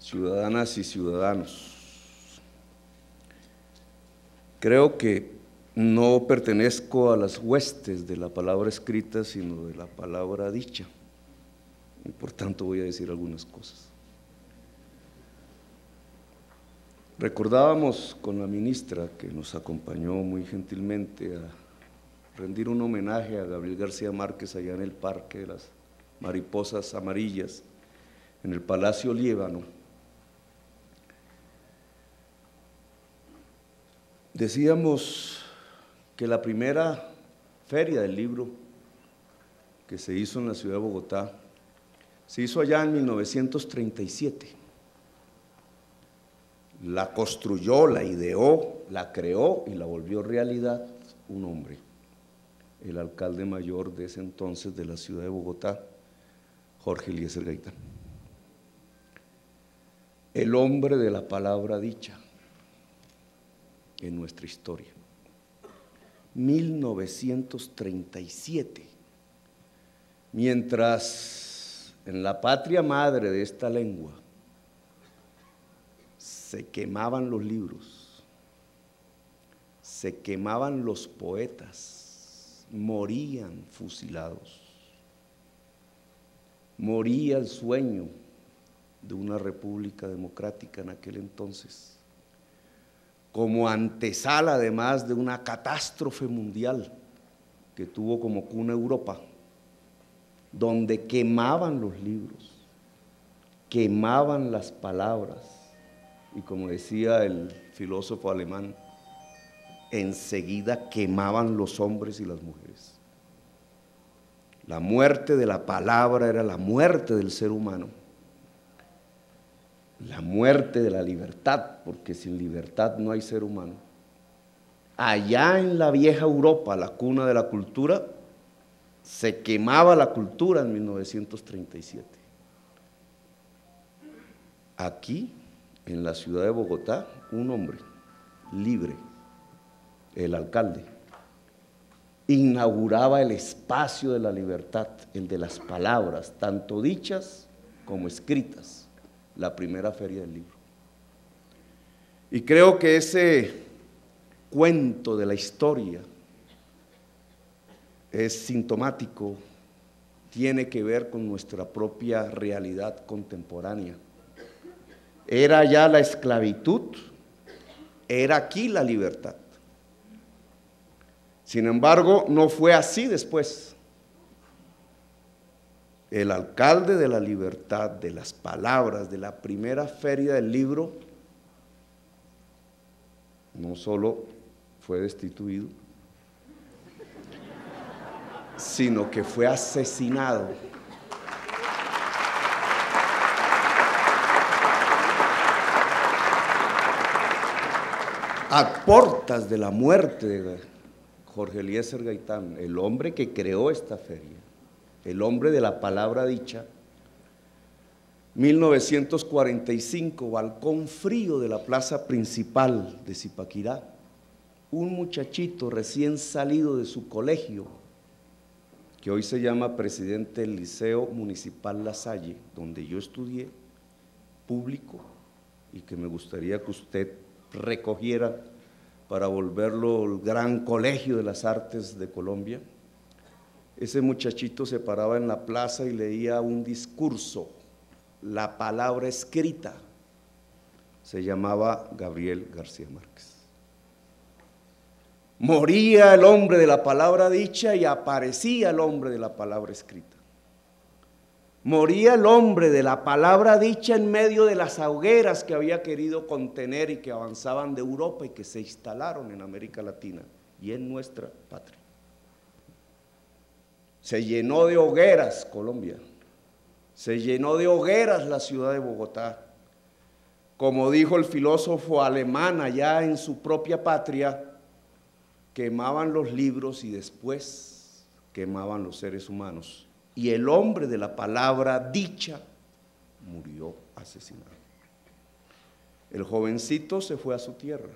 ciudadanas y ciudadanos. Creo que no pertenezco a las huestes de la palabra escrita, sino de la palabra dicha, y por tanto voy a decir algunas cosas. Recordábamos con la ministra, que nos acompañó muy gentilmente a rendir un homenaje a Gabriel García Márquez allá en el Parque de las Mariposas Amarillas, en el Palacio Líbano. Decíamos que la primera feria del libro que se hizo en la ciudad de Bogotá se hizo allá en 1937. La construyó, la ideó, la creó y la volvió realidad un hombre, el alcalde mayor de ese entonces de la ciudad de Bogotá, Jorge Eliezer Gaitán. El hombre de la palabra dicha en nuestra historia. 1937. Mientras en la patria madre de esta lengua se quemaban los libros, se quemaban los poetas, morían fusilados, moría el sueño de una república democrática en aquel entonces, como antesala además de una catástrofe mundial que tuvo como cuna Europa, donde quemaban los libros, quemaban las palabras, y como decía el filósofo alemán, enseguida quemaban los hombres y las mujeres. La muerte de la palabra era la muerte del ser humano, la muerte de la libertad, porque sin libertad no hay ser humano. Allá en la vieja Europa, la cuna de la cultura, se quemaba la cultura en 1937. Aquí, en la ciudad de Bogotá, un hombre libre, el alcalde, inauguraba el espacio de la libertad, el de las palabras, tanto dichas como escritas, la primera feria del libro. Y creo que ese cuento de la historia es sintomático, tiene que ver con nuestra propia realidad contemporánea. Era ya la esclavitud, era aquí la libertad. Sin embargo, no fue así después. El alcalde de la libertad, de las palabras, de la primera feria del libro, no solo fue destituido, sino que fue asesinado. A portas de la muerte de Jorge Eliezer Gaitán, el hombre que creó esta feria, el hombre de la palabra dicha. 1945, balcón frío de la plaza principal de Zipaquirá, un muchachito recién salido de su colegio, que hoy se llama presidente del Liceo Municipal La Salle, donde yo estudié, público, y que me gustaría que usted recogiera para volverlo el gran colegio de las artes de Colombia. Ese muchachito se paraba en la plaza y leía un discurso, la palabra escrita, se llamaba Gabriel García Márquez. Moría el hombre de la palabra dicha y aparecía el hombre de la palabra escrita. Moría el hombre de la palabra dicha en medio de las hogueras que había querido contener y que avanzaban de Europa y que se instalaron en América Latina y en nuestra patria. Se llenó de hogueras Colombia, se llenó de hogueras la ciudad de Bogotá. Como dijo el filósofo alemán allá en su propia patria, quemaban los libros y después quemaban los seres humanos. Y el hombre de la palabra dicha murió asesinado. El jovencito se fue a su tierra,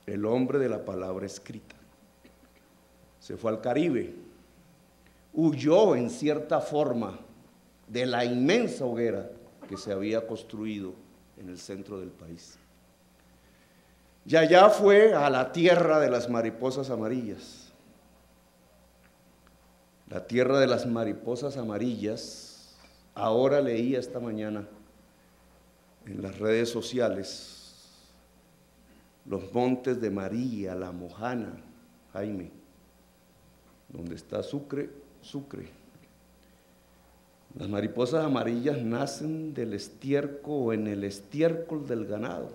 el hombre de la palabra escrita. Se fue al Caribe, huyó en cierta forma de la inmensa hoguera que se había construido en el centro del país. Y allá fue a la tierra de las mariposas amarillas. La tierra de las mariposas amarillas, ahora leía esta mañana en las redes sociales, los montes de María, La Mojana, Jaime, donde está Sucre, Sucre. Las mariposas amarillas nacen del estiércol o en el estiércol del ganado.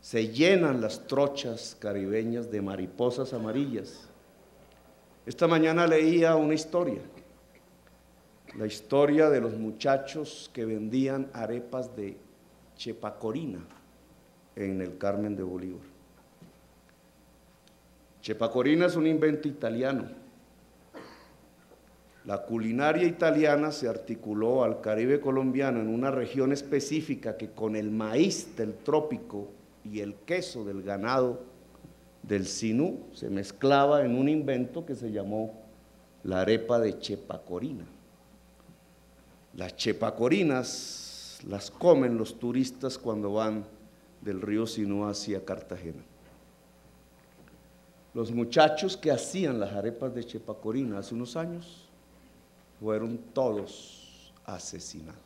Se llenan las trochas caribeñas de mariposas amarillas. Esta mañana leía una historia, la historia de los muchachos que vendían arepas de chepacorina en el Carmen de Bolívar. Chepacorina es un invento italiano. La culinaria italiana se articuló al Caribe colombiano en una región específica que con el maíz del trópico y el queso del ganado del Sinú se mezclaba en un invento que se llamó la arepa de chepacorina. Las chepacorinas las comen los turistas cuando van del río Sinú hacia Cartagena. Los muchachos que hacían las arepas de chepacorina hace unos años fueron todos asesinados.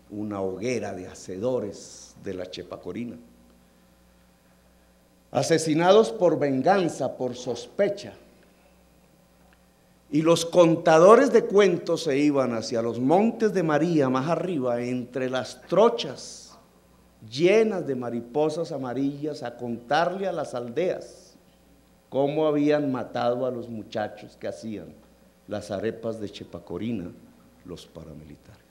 Una hoguera de hacedores de la chepacorina. Asesinados por venganza, por sospecha. Y los contadores de cuentos se iban hacia los montes de María, más arriba, entre las trochas llenas de mariposas amarillas, a contarle a las aldeas cómo habían matado a los muchachos que hacían las arepas de chepacorina, los paramilitares.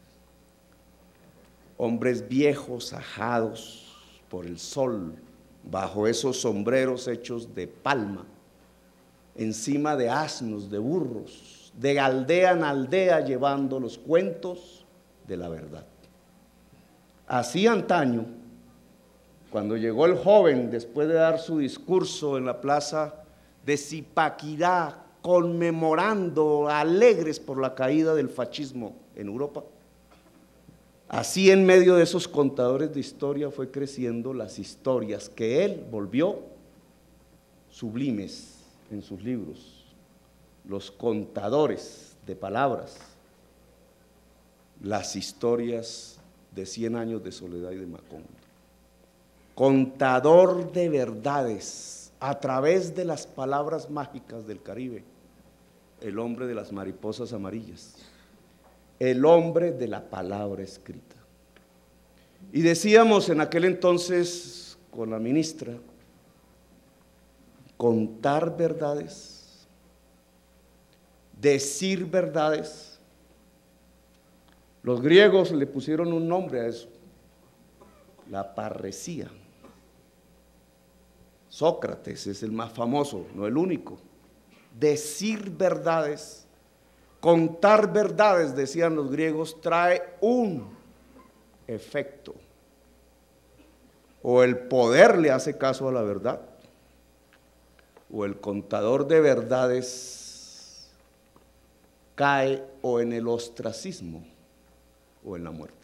Hombres viejos, ajados por el sol, bajo esos sombreros hechos de palma, encima de asnos, de burros, de aldea en aldea llevando los cuentos de la verdad. Así antaño, cuando llegó el joven después de dar su discurso en la plaza de Zipaquirá, conmemorando, alegres por la caída del fascismo en Europa, así en medio de esos contadores de historia fue creciendo las historias que él volvió sublimes en sus libros, los contadores de palabras, las historias de 100 años de soledad y de Macondo. Contador de verdades a través de las palabras mágicas del Caribe, el hombre de las mariposas amarillas, el hombre de la palabra escrita. Y decíamos en aquel entonces con la ministra, contar verdades, decir verdades. Los griegos le pusieron un nombre a eso, la parresía. Sócrates es el más famoso, no el único. Decir verdades, contar verdades, decían los griegos, trae un efecto. O el poder le hace caso a la verdad, o el contador de verdades cae o en el ostracismo o en la muerte.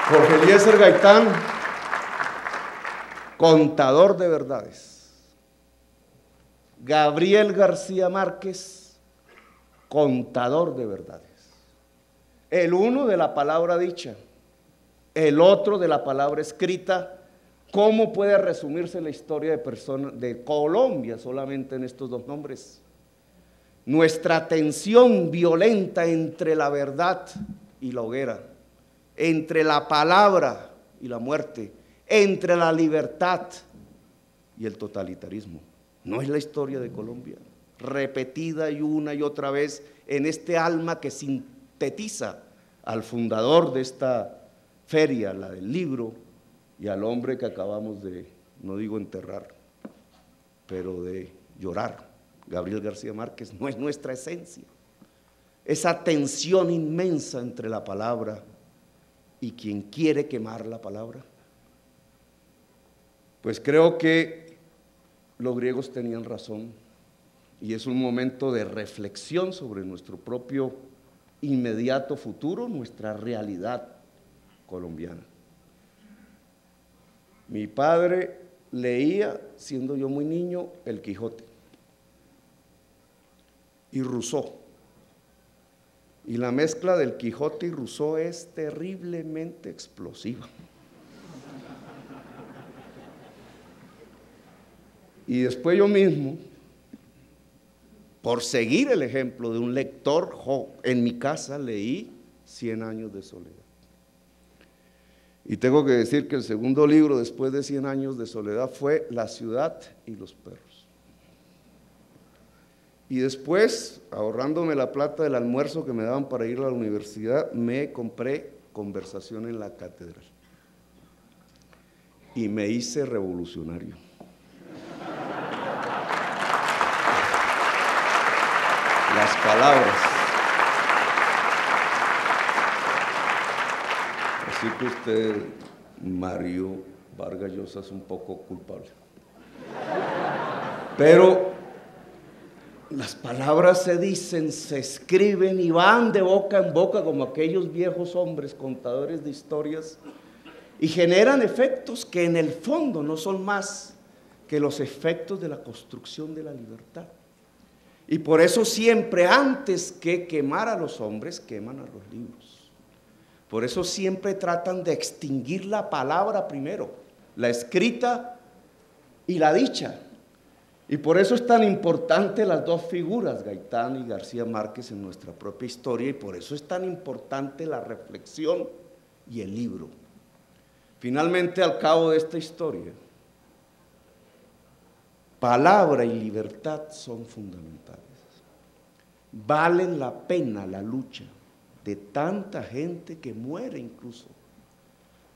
Jorge Eliezer Gaitán, contador de verdades. Gabriel García Márquez, contador de verdades. El uno de la palabra dicha, el otro de la palabra escrita. ¿Cómo puede resumirse la historia de Colombia solamente en estos dos nombres? Nuestra tensión violenta entre la verdad y la hoguera, entre la palabra y la muerte, entre la libertad y el totalitarismo. No es la historia de Colombia, repetida y una y otra vez en este alma que sintetiza al fundador de esta feria, la del libro, y al hombre que acabamos de, no digo enterrar, pero de llorar, Gabriel García Márquez. No es nuestra esencia. Esa tensión inmensa entre la palabra y quien quiere quemar la palabra. Pues creo que los griegos tenían razón y es un momento de reflexión sobre nuestro propio inmediato futuro, nuestra realidad colombiana. Mi padre leía, siendo yo muy niño, El Quijote y Rousseau. Y la mezcla del Quijote y Rousseau es terriblemente explosiva. Y después yo mismo, por seguir el ejemplo de un lector, en mi casa leí 100 años de soledad. Y tengo que decir que el segundo libro después de 100 años de soledad fue La ciudad y los perros. Y después, ahorrándome la plata del almuerzo que me daban para ir a la universidad, me compré Conversación en la Catedral. Y me hice revolucionario. Las palabras. Así que usted, Mario Vargas Llosa, es un poco culpable. Pero las palabras se dicen, se escriben y van de boca en boca como aquellos viejos hombres contadores de historias y generan efectos que en el fondo no son más que los efectos de la construcción de la libertad. Y por eso siempre, antes que quemar a los hombres, queman a los libros. Por eso siempre tratan de extinguir la palabra primero, la escrita y la dicha. Y por eso es tan importante las dos figuras, Gaitán y García Márquez, en nuestra propia historia, y por eso es tan importante la reflexión y el libro. Finalmente, al cabo de esta historia, palabra y libertad son fundamentales. Valen la pena la lucha de tanta gente que muere incluso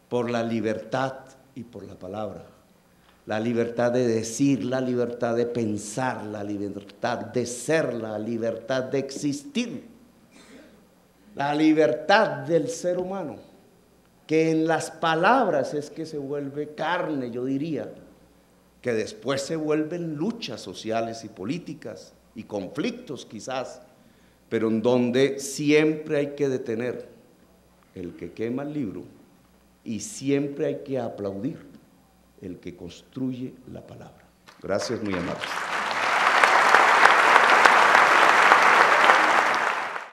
por la libertad y por la palabra. La libertad de decir, la libertad de pensar, la libertad de ser, la libertad de existir, la libertad del ser humano, que en las palabras es que se vuelve carne, yo diría, que después se vuelven luchas sociales y políticas y conflictos quizás, pero en donde siempre hay que detener el que quema el libro y siempre hay que aplaudir el que construye la palabra. Gracias, muy amables.